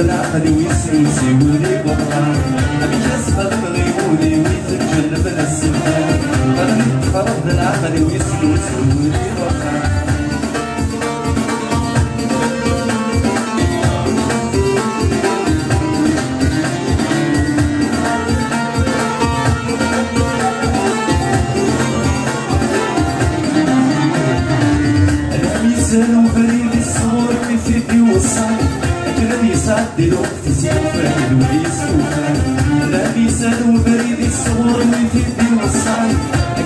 العقل ويسوسي ولي برا أبيك أسفل بغيبوني ويتجنب السفان قرن تخرب العقل ويسوسي ولي برا الأميسان وبريد الصور في فيدي والصعب الذي يسعد الوقت سيوفا الولي سوفا الذي ساد وبريد الصور ويفيدي والصعب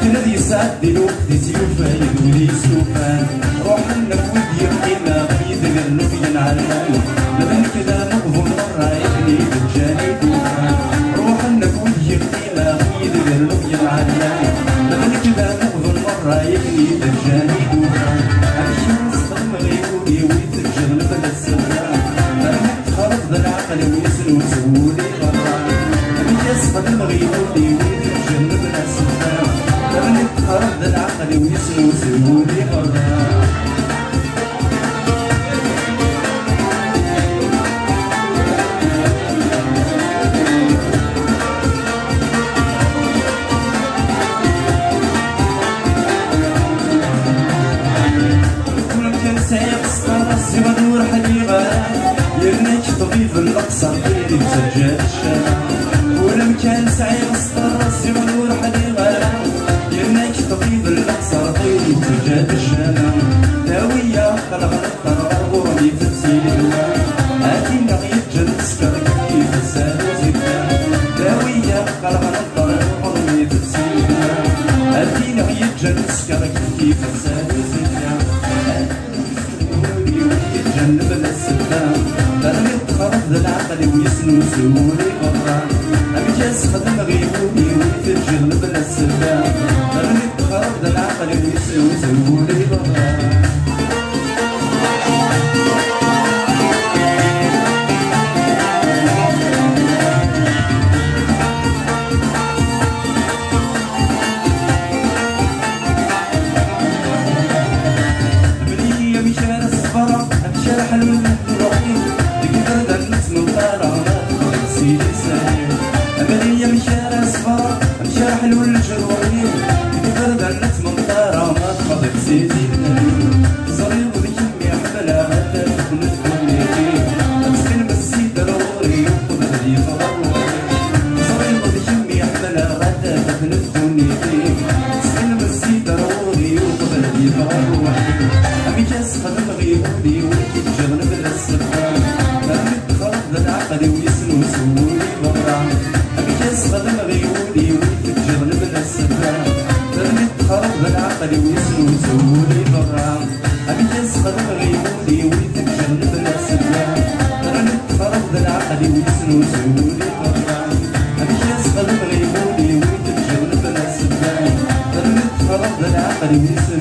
الذي يسعد الوقت سيوفا الولي سوفا روح لك ودي قيمة قيد قلب ينعلم لمن كذا نقضم الرايح لي بالجاني دوفا روح لك ودي قيمة قيد قلب ينعلم لمن كذا نقضم الرايح لي بالجاني دوفا الشمس ضم غيبوني ويتجنب السفا العقل ويسر وسولي برا أبيك أسفل المغيبوني ويتجنب السفا لمن يتخرج العقل ويسر وسولي برا بدور حديقة يرنك طبيب الأقصى غيري مسجل الشام ولم كان سعي مسطر راسي بدور حديقة يرنك طبيب الأقصى غيري مسجل الشام داوية قلق الطرار غربي في تسيل الدواء هاتي نغيب جنب سكر كيف السادة زكا داوية قلق الطرار غربي في تسيل الدواء هاتي نغيب جنب سكر كيف السادة زكا جنب السفا لم يتخرج العقل ويسنو سولي برا أبيك أسخد مغيبوني ويتجنب السفا لم يتخرج العقل ويسنو سولي برا شرح المحروقين تقدر دنس من طارات سيدي ساير أبدية مشارع صفار شرح الجروحين تقدر دنس من طارات خاطر سيدي صرير وذكي يحملها حتى تكون تكونيكي أتسكن بسي ضروري وقبل لي فضروري صرير وذكي يحملها حتى تكون تكونيكي أتسكن بسي ضروري وقبل لي فضروري أبيك أسخد مغيبوني جنب السفا لم يتخرج العقل ويسنو سولي برا أبيك أسخد مغيبوني ويتجنب السفا لم يتخرج العقل ويسنو سولي برا أبيك أسخد مغيبوني ويتجنب السفا لم يتخرج العقل ويسنو سولي برا أبيك أسخد مغيبوني ويتجنب السفا لم يتخرج العقل ويسنو